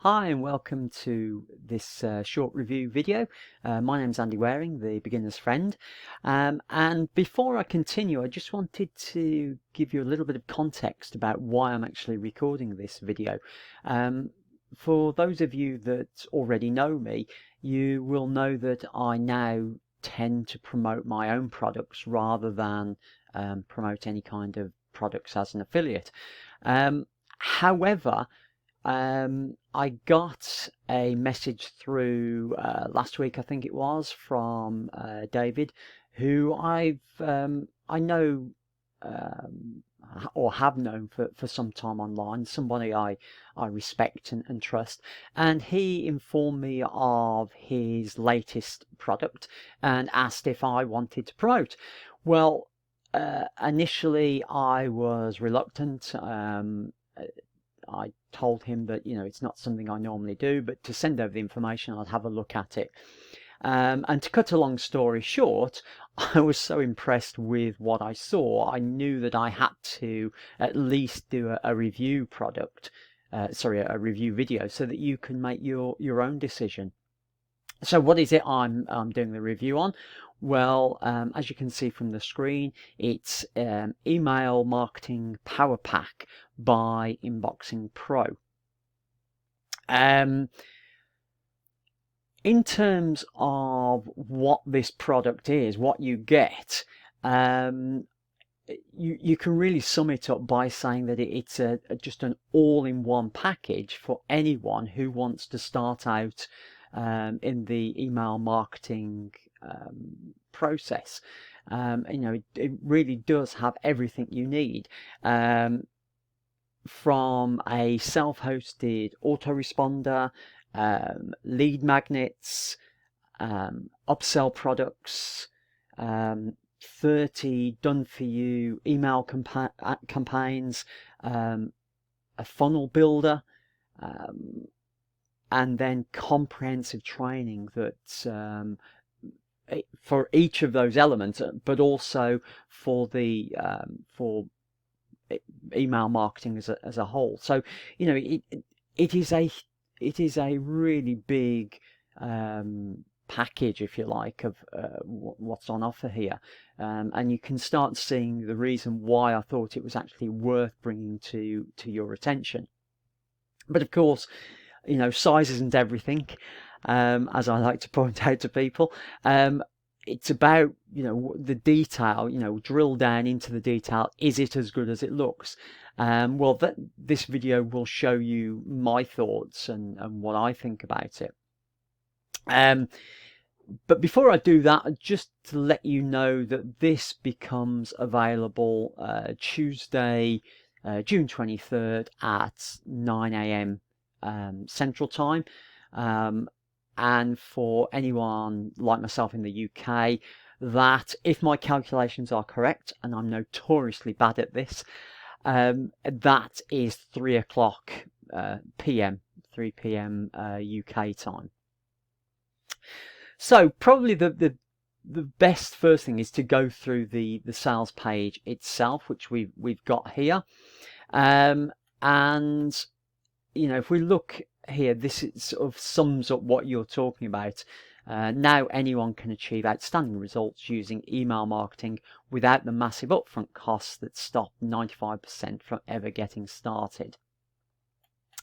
Hi and welcome to this short review video. My name's Andy Waring, the beginner's friend. And before I continue, I just wanted to give you a little bit of context about why I'm actually recording this video. For those of you that already know me, you will know that I now tend to promote my own products rather than promote any kind of products as an affiliate. However, I got a message through last week, I think it was, from David, who I know or have known for some time online, somebody I respect and trust, and he informed me of his latest product and asked if I wanted to promote. Well, initially I was reluctant. I told him that, it's not something I normally do, but to send over the information, I'd have a look at it. And to cut a long story short, I was so impressed with what I saw, I knew that I had to at least do a review product, a review video, so that you can make your own decision. So what is it I'm doing the review on? Well, as you can see from the screen, it's Email Marketing Powerpack by InboxingPro. In terms of what this product is, what you get, you can really sum it up by saying that it's just an all-in-one package for anyone who wants to start out in the email marketing process. It really does have everything you need, from a self-hosted autoresponder, lead magnets, upsell products, 30 done-for-you email campaigns, a funnel builder, and then comprehensive training that for each of those elements, but also for the for email marketing as a whole. So it is a really big package, if you like, of what's on offer here, and you can start seeing the reason why I thought it was actually worth bringing to your attention. But of course, size isn't everything, as I like to point out to people. It's about the detail, drill down into the detail. Is it as good as it looks? Well, this video will show you my thoughts and what I think about it. But before I do that, just to let you know that this becomes available Tuesday, June 23rd at 9 a.m. Central Time. And for anyone like myself in the UK, that, if my calculations are correct, and I'm notoriously bad at this, that is 3 o'clock p.m., 3 p.m. UK time. So probably the best first thing is to go through the sales page itself, which we've got here, and if we look here, this sort of sums up what you're talking about. Now anyone can achieve outstanding results using email marketing without the massive upfront costs that stop 95% from ever getting started.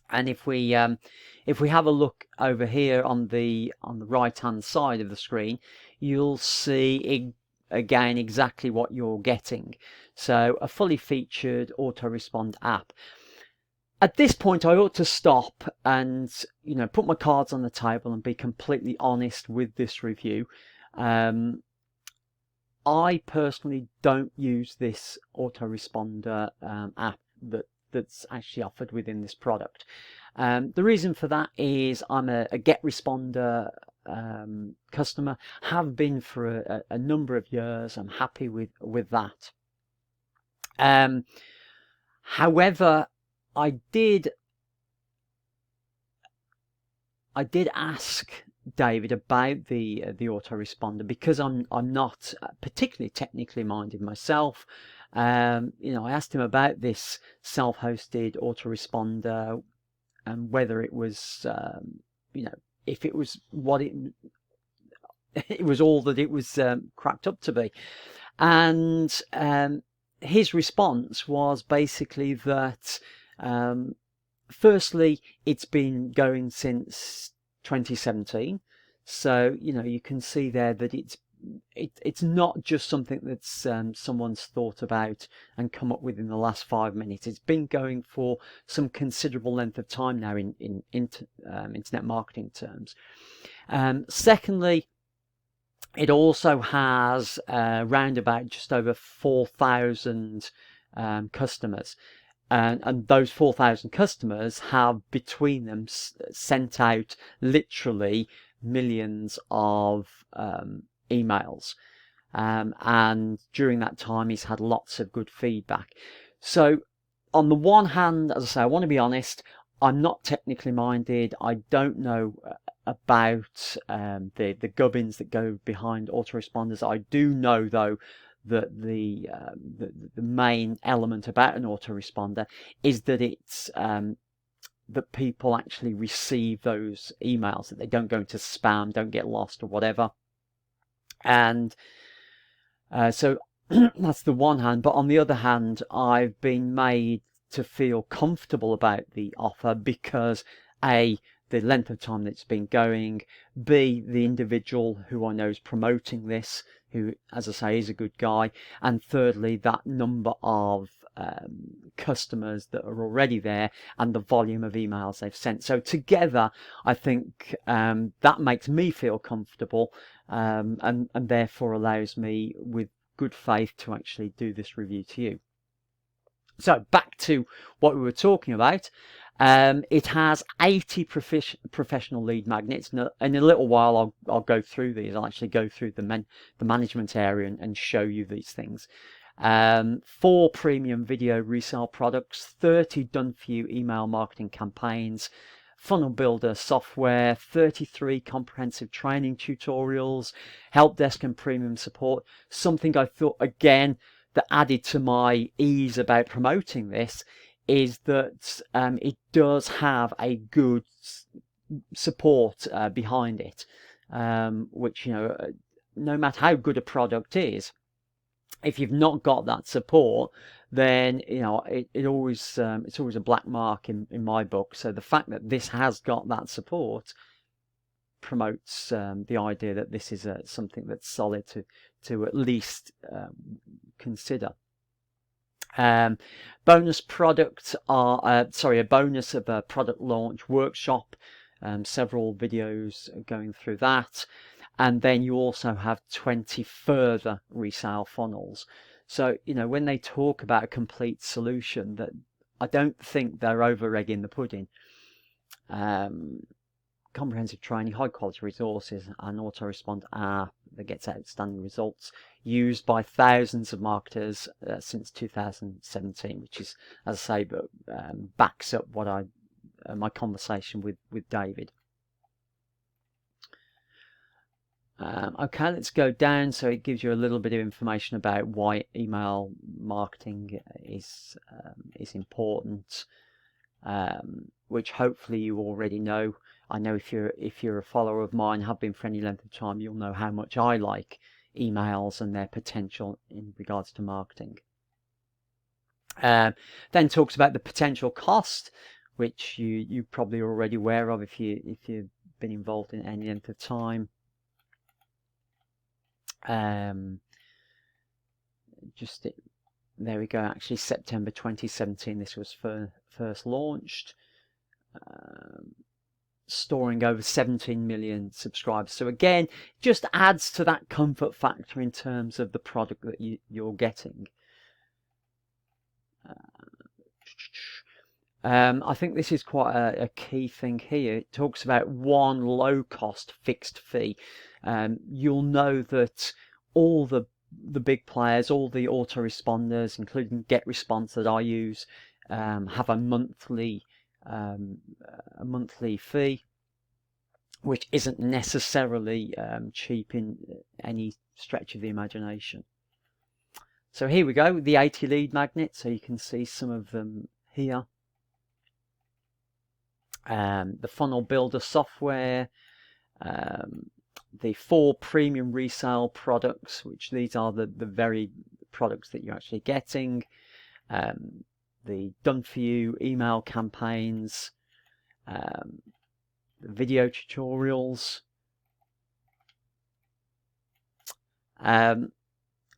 And if we have a look over here on the right hand side of the screen, you'll see again exactly what you're getting. So a fully featured autorespond app. At this point, I ought to stop and put my cards on the table and be completely honest with this review. I personally don't use this autoresponder app that's actually offered within this product. The reason for that is I'm a GetResponder customer, have been for a number of years. I'm happy with that. However, I did ask David about the autoresponder because I'm not particularly technically minded myself. I asked him about this self-hosted autoresponder and whether it was, you know, if it was what it was all that it was cracked up to be. And his response was basically that, firstly, it's been going since 2017. So, you know, you can see there that it's not just something that's someone's thought about and come up with in the last 5 minutes. It's been going for some considerable length of time now in internet marketing terms. Secondly, it also has round about just over 4,000 customers. And those 4,000 customers have between them sent out literally millions of emails. And during that time, he's had lots of good feedback. So on the one hand, as I say, I want to be honest, I'm not technically minded. I don't know about the gubbins that go behind autoresponders. I do know, though, that the main element about an autoresponder is that it's that people actually receive those emails, that they don't go into spam, don't get lost or whatever. And so that's the one hand. But on the other hand, I've been made to feel comfortable about the offer because A, the length of time that it's been going, B, the individual who I know is promoting this, who, as I say, is a good guy, and thirdly, that number of customers that are already there and the volume of emails they've sent. So together, I think that makes me feel comfortable, and therefore allows me with good faith to actually do this review to you. So back to what we were talking about. It has 80 professional lead magnets. In a little while, I'll go through these. I'll actually go through the management area and show you these things. 4 premium video resale products, 30 done-for-you email marketing campaigns, funnel builder software, 33 comprehensive training tutorials, help desk and premium support. Something I thought, again, that added to my ease about promoting this is that it does have a good support behind it, which, you know, no matter how good a product is, if you've not got that support, then, you know, it always it's always a black mark in my book. So the fact that this has got that support promotes the idea that this is something that's solid to at least consider. Bonus products are a bonus of a product launch workshop, several videos going through that, and then you also have 20 further resale funnels. So, you know, when they talk about a complete solution, that I don't think they're over egging the pudding. Comprehensive training, high quality resources, and autorespond app that gets outstanding results, used by thousands of marketers since 2017, which is, as I say, backs up what my conversation with David. Okay, let's go down. So it gives you a little bit of information about why email marketing is important, which hopefully you already know. I know if you're a follower of mine, have been for any length of time, you'll know how much I like emails and their potential in regards to marketing. Then talks about the potential cost, which you probably are already aware of if you've been involved in any length of time. There we go. Actually, September 2017, this was first launched. Storing over 17 million subscribers. So again, just adds to that comfort factor in terms of the product that you're getting. I think this is quite a key thing here. It talks about one low-cost fixed fee. You'll know that all the big players, all the autoresponders, including GetResponse that I use, have a monthly fee, which isn't necessarily cheap in any stretch of the imagination. So here we go, the 80 lead magnets. So you can see some of them here. the funnel builder software, the 4 premium resale products, which these are the very products that you're actually getting, the done for you email campaigns, the video tutorials.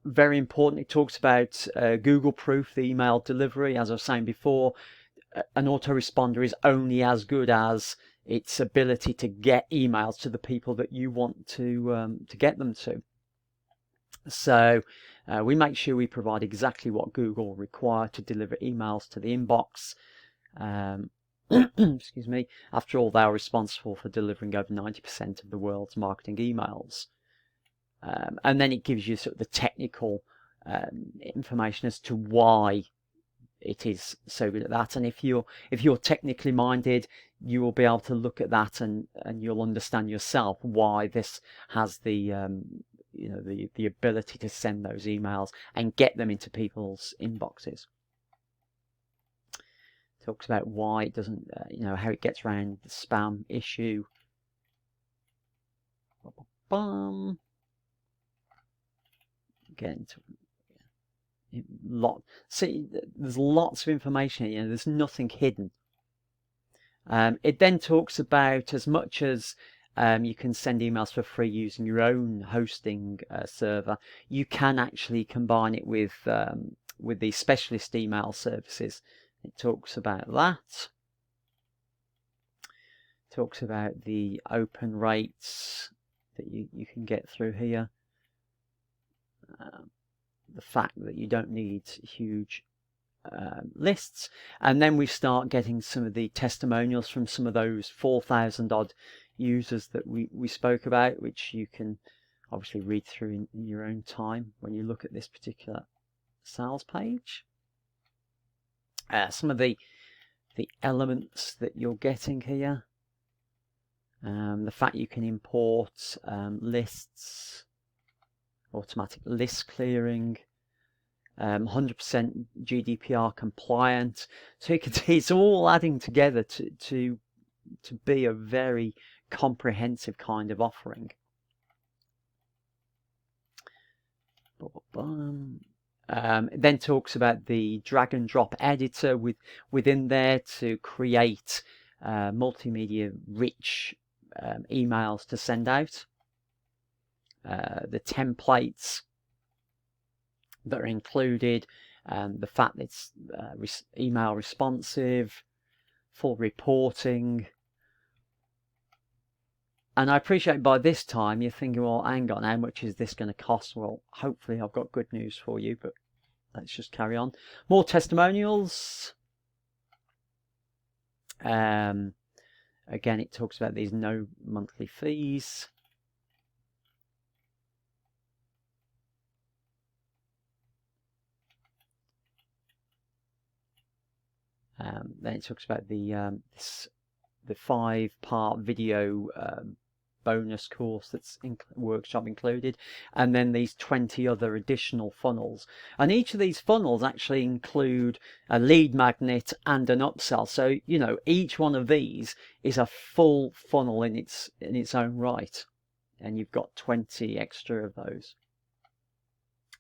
Very important, it talks about Google Proof, the email delivery. As I was saying before, an autoresponder is only as good as its ability to get emails to the people that you want to get them to. So we make sure we provide exactly what Google require to deliver emails to the inbox. Excuse me. After all, they are responsible for delivering over 90% of the world's marketing emails. And then it gives you sort of the technical information as to why it is so good at that. And if you're technically minded, you will be able to look at that and you'll understand yourself why this has the the ability to send those emails and get them into people's inboxes. Talks about why it doesn't, how it gets around the spam issue. Again, see, there's lots of information here. There's nothing hidden. It then talks about, as much as you can send emails for free using your own hosting server, you can actually combine it with the specialist email services. It talks about that. It talks about the open rates that you can get through here. The fact that you don't need huge lists, and then we start getting some of the testimonials from some of those 4,000 odd users that we spoke about, which you can obviously read through in your own time when you look at this particular sales page. Some of the elements that you're getting here, the fact you can import lists, automatic list clearing, 100% GDPR compliant. So you can see it's all adding together to be a very comprehensive kind of offering. It then talks about the drag and drop editor within there to create multimedia rich emails to send out. The templates that are included, the fact that it's email responsive, full reporting. And I appreciate by this time you're thinking, well, hang on, how much is this going to cost? Well, hopefully I've got good news for you, but let's just carry on. More testimonials. Again, it talks about these no monthly fees. Then it talks about the 5-part video bonus course that's workshop included, and then these 20 other additional funnels. And each of these funnels actually include a lead magnet and an upsell. So each one of these is a full funnel in its own right, and you've got 20 extra of those.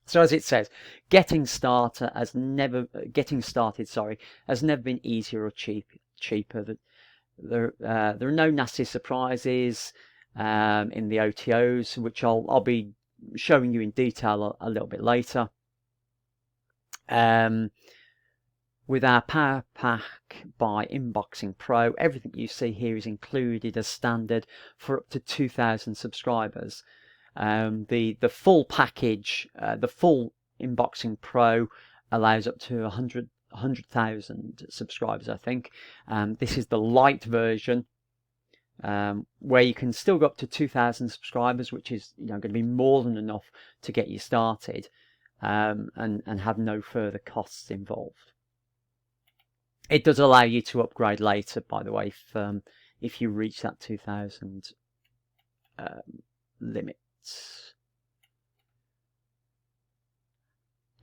So as it says, getting started has never been easier or cheaper. There are no nasty surprises in the OTOs, which I'll be showing you in detail a little bit later. With our Power Pack by Inboxing Pro, everything you see here is included as standard for up to 2,000 subscribers. The full package, the full Inboxing Pro, allows up to 100,000 subscribers, I think. This is the light version, where you can still go up to 2,000 subscribers, which is going to be more than enough to get you started, and have no further costs involved. It does allow you to upgrade later, by the way, if you reach that 2,000 limit.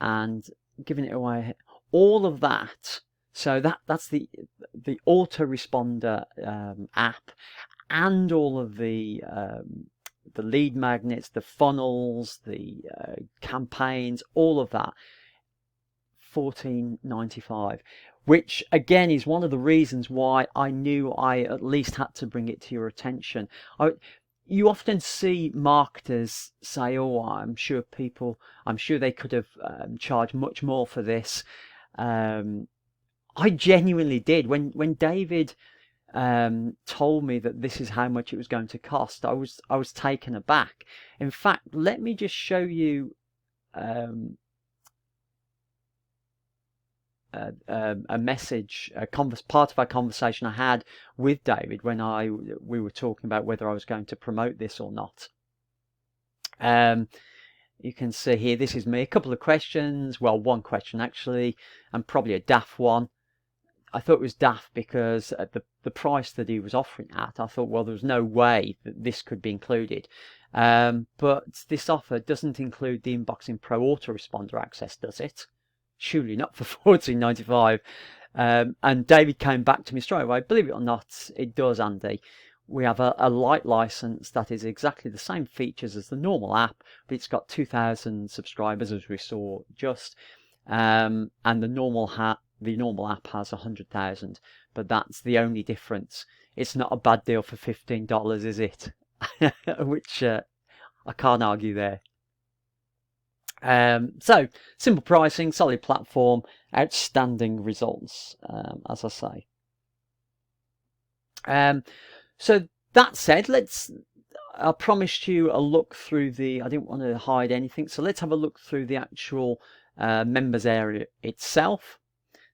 And giving it away, all of that So that's the autoresponder app, and all of the lead magnets, the funnels, the campaigns, all of that. $14.95, which again is one of the reasons why I knew I at least had to bring it to your attention. You often see marketers say, "Oh, I'm sure they could have charged much more for this." I genuinely did. When David told me that this is how much it was going to cost, I was taken aback. In fact, let me just show you a message, part of our conversation I had with David when we were talking about whether I was going to promote this or not. You can see here, this is me, a couple of questions, well, one question actually, and probably a daft one. I thought it was daft because at the price that he was offering at, I thought, well, there was no way that this could be included. But this offer doesn't include the InboxingPro autoresponder access, does it? Surely not for $14.95. And David came back to me straight away. Believe it or not, it does, Andy. We have a light license that is exactly the same features as the normal app, but it's got 2,000 subscribers, as we saw just. And the normal app has 100,000, but that's the only difference. It's not a bad deal for $15, is it? Which I can't argue there. So simple pricing, solid platform, outstanding results, as I say. So that said, I promised you a look through I didn't want to hide anything, so let's have a look through the actual members area itself.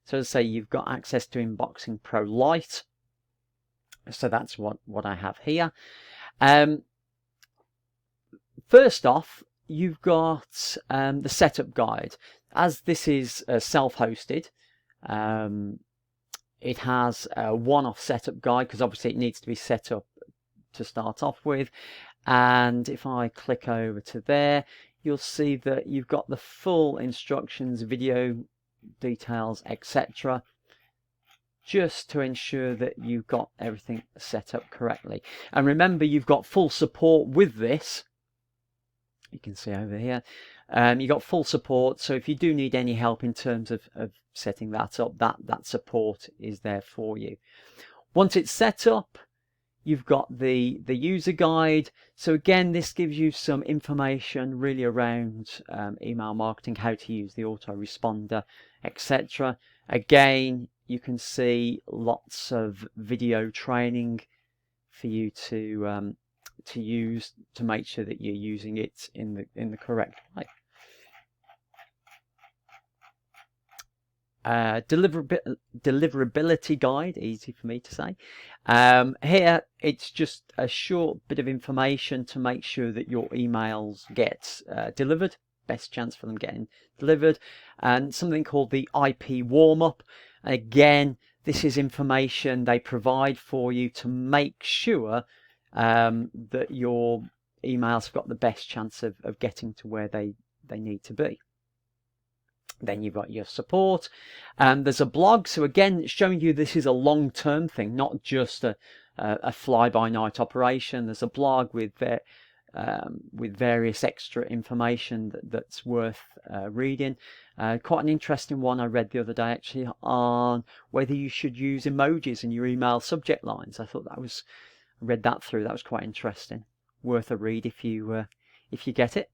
So as I say, you've got access to InboxingPro Lite. So that's what I have here. First off, you've got the setup guide. As this is self-hosted, it has a one-off setup guide because obviously it needs to be set up to start off with. And if I click over to there, you'll see that you've got the full instructions, video details, etc., just to ensure that you've got everything set up correctly. And remember, you've got full support with this. You can see over here, you've got full support, so if you do need any help in terms of setting that up, that support is there for you. Once it's set up, you've got the user guide. So again, this gives you some information really around email marketing, how to use the autoresponder, etc. Again, you can see lots of video training for you to use to make sure that you're using it in the correct way. Deliverability guide, easy for me to say. Here it's just a short bit of information to make sure that your emails get delivered, best chance for them getting delivered, and something called the IP warm-up. Again, this is information they provide for you to make sure that your emails have got the best chance of getting to where they need to be. Then you've got your support, and there's a blog. So again, showing you this is a long-term thing, not just a fly-by-night operation. There's a blog with various extra information that's worth reading. Quite an interesting one I read the other day actually on whether you should use emojis in your email subject lines. I thought I read that through. That was quite interesting. Worth a read if you get it.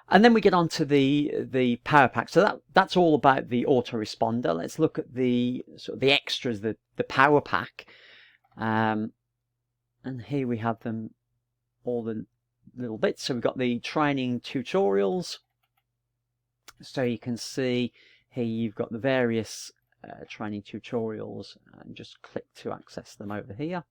And then we get on to the power pack. So that's all about the autoresponder. Let's look at the sort of the extras, the power pack. And here we have them, all the little bits. So we've got the training tutorials. So you can see here you've got the various training tutorials, and just click to access them over here.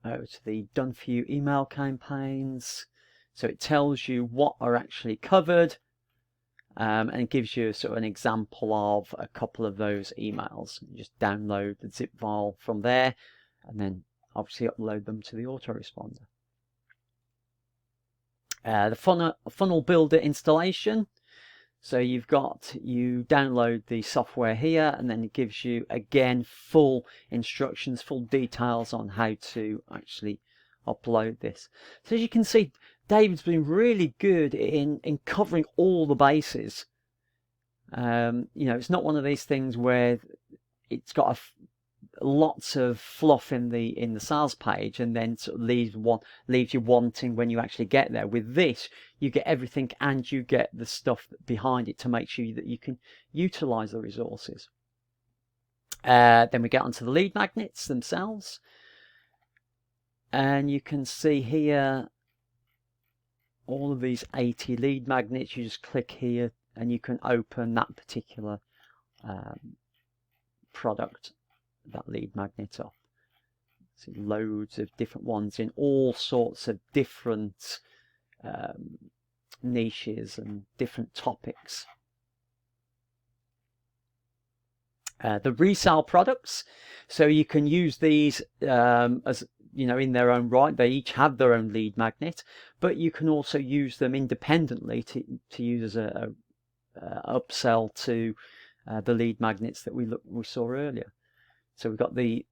Over to the done for you email campaigns. So it tells you what are actually covered, and it gives you sort of an example of a couple of those emails. You just download the zip file from there and then obviously upload them to the autoresponder. The funnel builder installation. So you download the software here, and then it gives you again full instructions, full details on how to actually upload this. So as you can see, David's been really good in covering all the bases. It's not one of these things where it's got lots of fluff in the sales page and then sort of leaves you wanting when you actually get there. With this, you get everything, and you get the stuff behind it to make sure that you can utilize the resources. Then we get onto the lead magnets themselves, and you can see here all of these 80 lead magnets. You just click here and you can open that particular product, that lead magnet up. See loads of different ones in all sorts of different niches and different topics. The resale products, so you can use these as in their own right. They each have their own lead magnet, but you can also use them independently to use as a upsell to the lead magnets that we saw earlier. So we've got the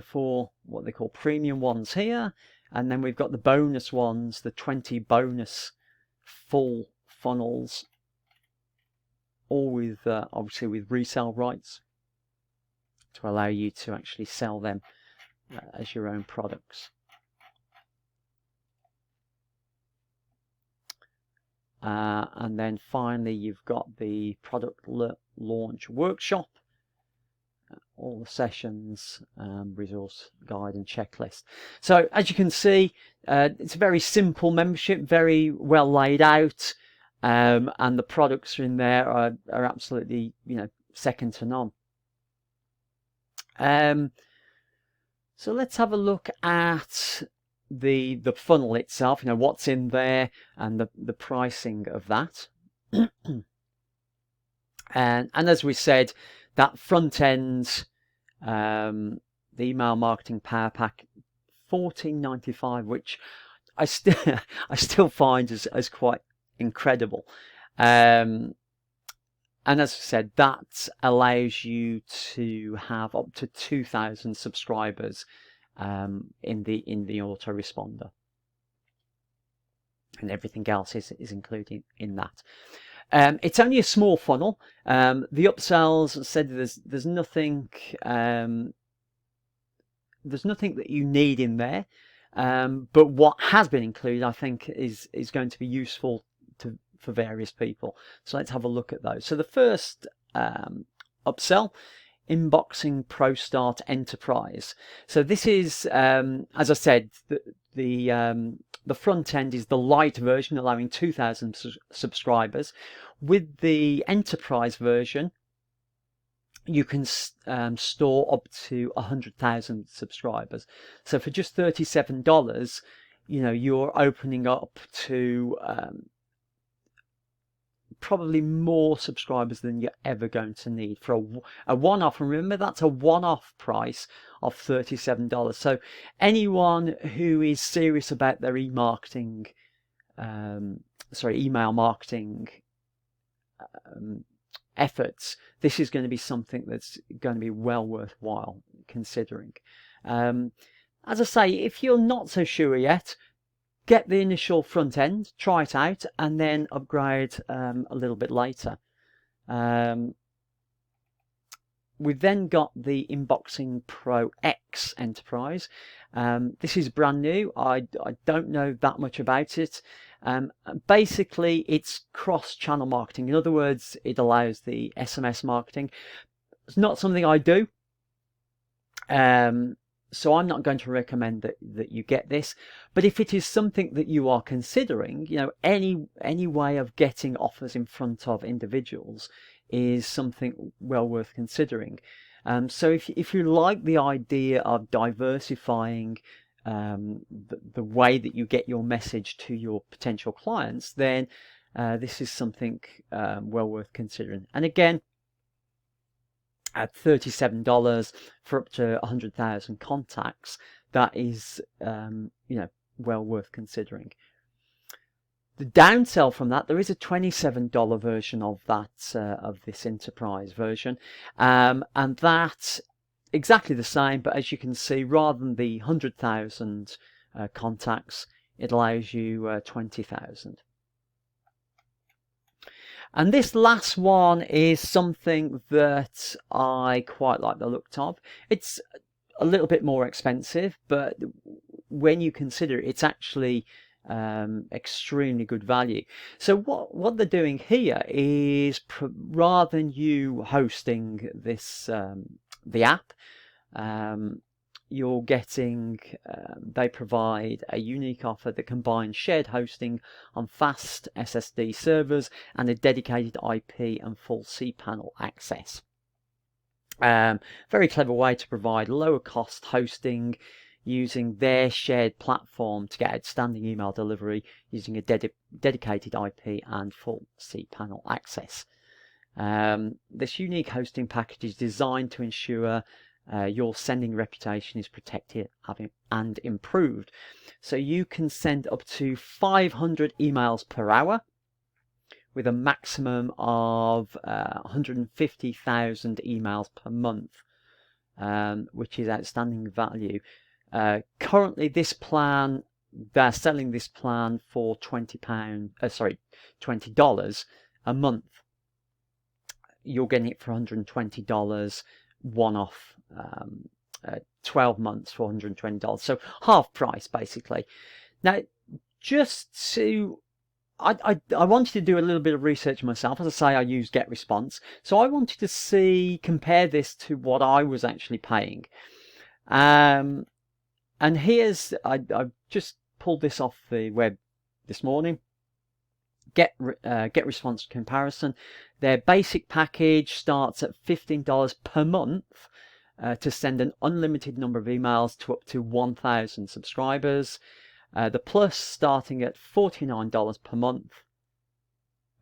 4 what they call premium ones here, and then we've got the bonus ones, the 20 bonus full funnels, all with obviously with resale rights to allow you to actually sell them as your own products. And then finally you've got the product launch workshop, all the sessions, resource guide and checklist. So as you can see, it's a very simple membership, very well laid out, and the products in there are absolutely second to none. So let's have a look at the funnel itself, what's in there and the pricing of that. and as we said, that front end, the email marketing power pack, $14.95, which I still find as quite incredible. And as I said, that allows you to have up to 2,000 subscribers in the autoresponder, and everything else is included in that. It's only a small funnel. The upsells, as I said, there's nothing that you need in there. But what has been included, I think, is going to be useful for various people. So let's have a look at those. So the first upsell, InboxingPro Start Enterprise. So this is, as I said, the front end is the light version, allowing 2,000 subscribers. With the enterprise version, you can store up to 100,000 subscribers. So for just $37, you're opening up to probably more subscribers than you're ever going to need for a one-off. And remember, that's a one-off price of $37. So anyone who is serious about their email marketing efforts, this is going to be something that's going to be well worthwhile considering. As I say, if you're not so sure yet, get the initial front end, try it out, and then upgrade a little bit later. We've then got the InboxingPro X Enterprise. This is brand new. I don't know that much about it. Basically, it's cross-channel marketing. In other words, it allows the SMS marketing. It's not something I do. So I'm not going to recommend that you get this, but if it is something that you are considering, any way of getting offers in front of individuals is something well worth considering. So if you like the idea of diversifying the way that you get your message to your potential clients, then this is something well worth considering. And again, at $37 for up to 100,000 contacts, that is well worth considering. The downsell from that, there is a $27 version of that of this enterprise version, and that's exactly the same. But as you can see, rather than the 100,000 contacts, it allows you 20,000. And this last one is something that I quite like the look of. It's a little bit more expensive, but when you consider it, it's actually extremely good value. So what they're doing here is, rather than you hosting this the app, you're getting, they provide a unique offer that combines shared hosting on fast SSD servers and a dedicated IP and full cPanel access. Very clever way to provide lower cost hosting using their shared platform to get outstanding email delivery using a dedicated IP and full cPanel access. This unique hosting package is designed to ensure your sending reputation is protected and improved. So you can send up to 500 emails per hour with a maximum of 150,000 emails per month, which is outstanding value. Currently, this plan, they're selling this plan for $20 a month. You're getting it for $120 one-off, 12 months for $120, so half price basically. Now, just to, I wanted to do a little bit of research myself. As I say, I use GetResponse, so I wanted to compare this to what I was actually paying. And here's, I just pulled this off the web this morning. GetResponse comparison. Their basic package starts at $15 per month to send an unlimited number of emails to up to 1,000 subscribers. The Plus starting at $49 per month.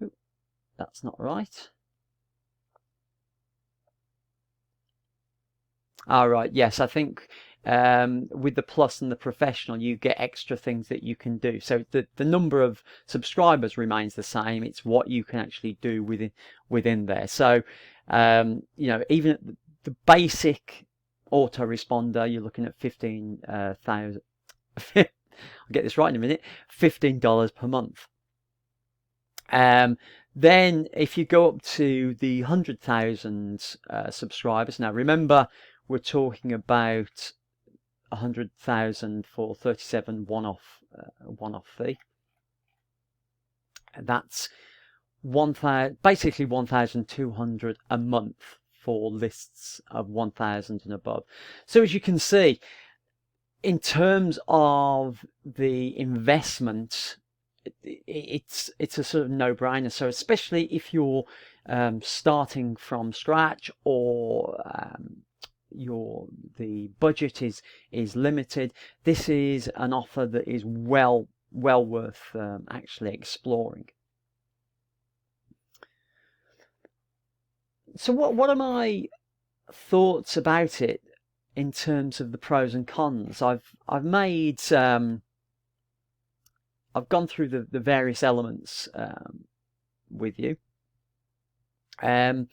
Ooh, that's not right. All right, yes, I think with the Plus and the Professional, you get extra things that you can do. So the number of subscribers remains the same. It's what you can actually do within there. So you know, even the basic autoresponder, you're looking at 15,000. I'll get this right in a minute. $15 per month. Then if you go up to the 100,000 subscribers, now remember, we're talking about 100,000 for 37 one-off fee. And that's basically 1,200 a month for lists of 1,000 and above. So as you can see, in terms of the investment, it's a sort of no-brainer. So especially if you're starting from scratch, or the budget is limited, this is an offer that is well worth actually exploring. So what are my thoughts about it in terms of the pros and cons? I've made I've gone through the various elements with you. In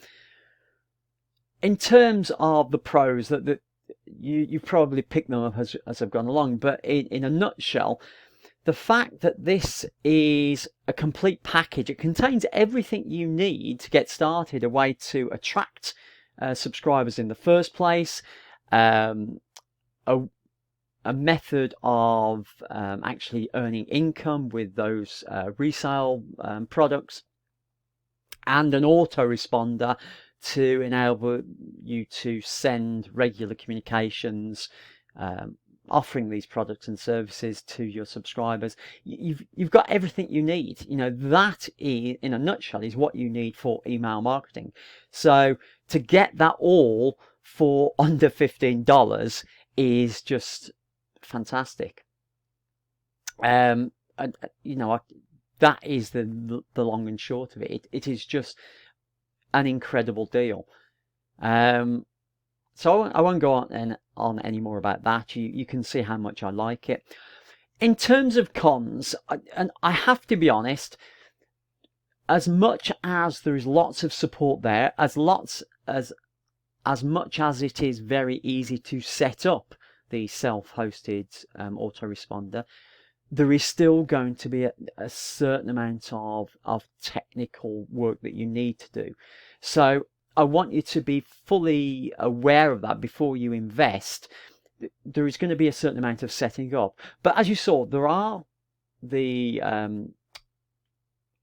terms of the pros, that you've probably picked them up as I've gone along, but in a nutshell, the fact that this is a complete package, it contains everything you need to get started, a way to attract subscribers in the first place, a method of actually earning income with those resale products, and an autoresponder to enable you to send regular communications offering these products and services to your subscribers. You've got everything you need. You know, that is, in a nutshell, is what you need for email marketing. So to get that all for under $15 is just fantastic. And, you know, that is the long and short of it. It is just an incredible deal. So I won't go on any more about that. You can see how much I like it. In terms of cons, and I have to be honest, as much as there is lots of support there, as much as it is very easy to set up the self-hosted autoresponder, there is still going to be a certain amount of technical work that you need to do. So I want you to be fully aware of that before you invest. There is going to be a certain amount of setting up. But as you saw, there are the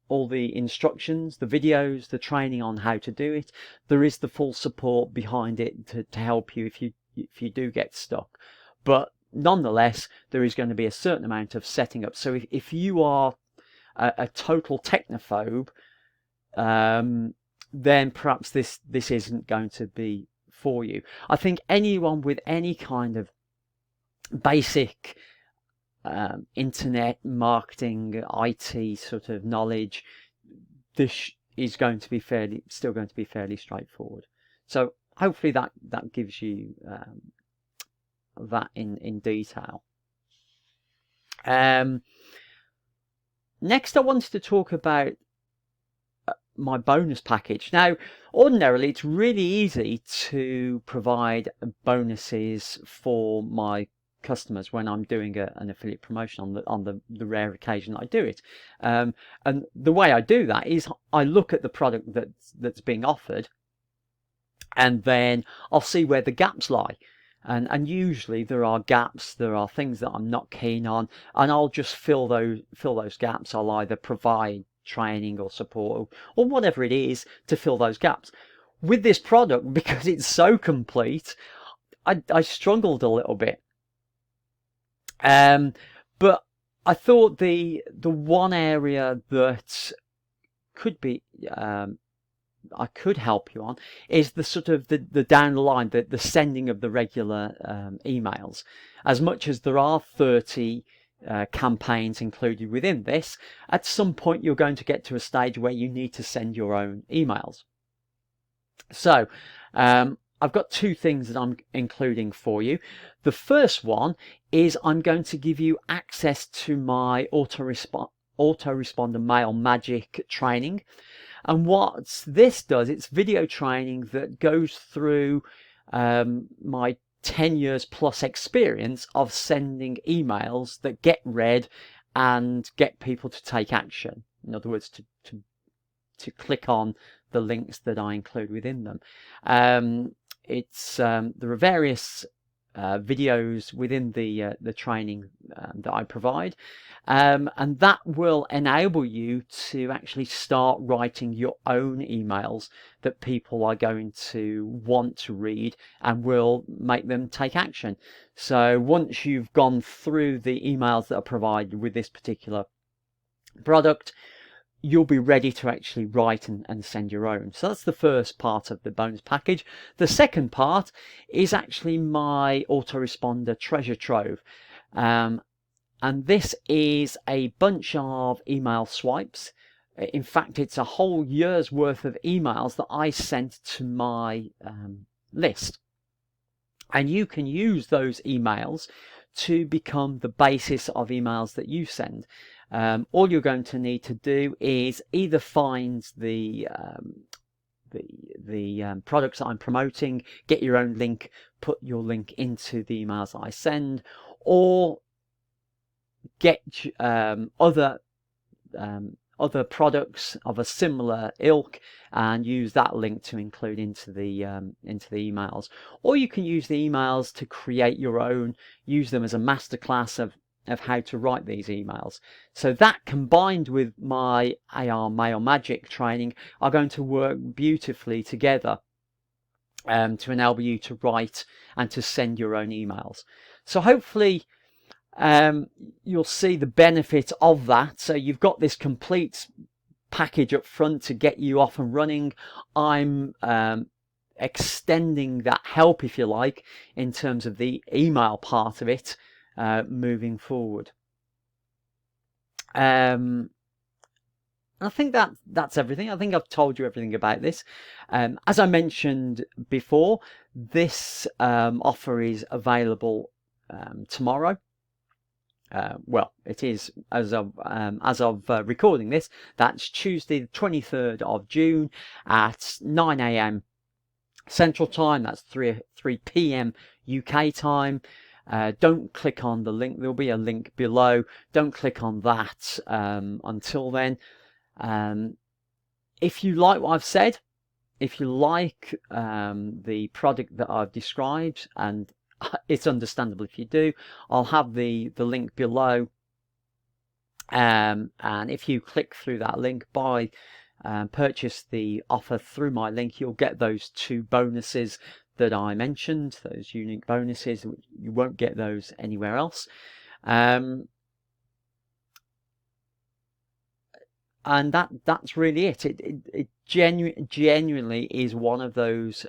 all the instructions, the videos, the training on how to do it. There is the full support behind it to help you if you do get stuck. But nonetheless, there is going to be a certain amount of setting up. So if you are a total technophobe, then perhaps this isn't going to be for you. I think anyone with any kind of basic internet marketing, IT sort of knowledge, this is going to be still going to be fairly straightforward. So hopefully that gives you that in detail. Next, I wanted to talk about my bonus package. Now, ordinarily, it's really easy to provide bonuses for my customers when I'm doing an affiliate promotion on the rare occasion I do it. And the way I do that is I look at the product that's being offered, and then I'll see where the gaps lie. And usually there are gaps, there are things that I'm not keen on, and I'll just fill those gaps. I'll either provide training or support or whatever it is to fill those gaps. With this product, because it's so complete, I struggled a little bit. But I thought the one area that could be I could help you on is the sort of the down the line, the sending of the regular emails. As much as there are 30 campaigns included within this, at some point you're going to get to a stage where you need to send your own emails. So I've got two things that I'm including for you. The first one is I'm going to give you access to my autoresponder mail magic training. And what this does, it's video training that goes through my 10 years plus experience of sending emails that get read and get people to take action. In other words, to click on the links that I include within them. There are various videos within the training that I provide, and that will enable you to actually start writing your own emails that people are going to want to read and will make them take action. So once you've gone through the emails that are provided with this particular product, you'll be ready to actually write and send your own. So that's the first part of the bonus package. The second part is actually my autoresponder treasure trove. And this is a bunch of email swipes. In fact, it's a whole year's worth of emails that I sent to my list. And you can use those emails to become the basis of emails that you send. All you're going to need to do is either find the products that I'm promoting, get your own link, put your link into the emails that I send, or get other products of a similar ilk and use that link to include into the emails. Or you can use the emails to create your own, use them as a masterclass of how to write these emails. So that, combined with my AR Mail Magic training, are going to work beautifully together to enable you to write and to send your own emails. So hopefully you'll see the benefit of that. So you've got this complete package up front to get you off and running. I'm extending that help, if you like, in terms of the email part of it, moving forward. I think that's everything. I think I've told you everything about this. As I mentioned before, this offer is available tomorrow. well, it is as of recording this. That's Tuesday, the 23rd of June at 9 a.m. Central Time. That's 3 p.m. UK time. Don't click on the link. There'll be a link below. Don't click on that until then. If you like what I've said, if you like the product that I've described, and it's understandable if you do, I'll have the link below. And if you click through that link, purchase the offer through my link, you'll get those 2 bonuses that I mentioned, those unique bonuses. You won't get those anywhere else. And that's really it. It genuinely is one of those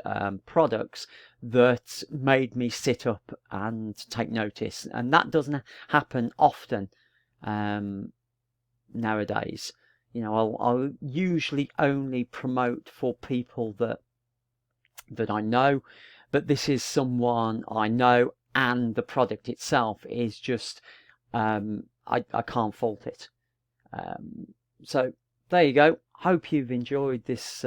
products that made me sit up and take notice, and that doesn't happen often nowadays. You know, I'll usually only promote for people that I know, but this is someone I know, and the product itself is just I can't fault it. So there you go. Hope you've enjoyed this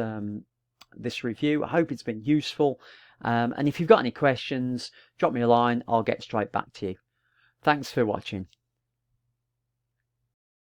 this review. I hope it's been useful. And if you've got any questions, drop me a line. I'll get straight back to you. Thanks for watching.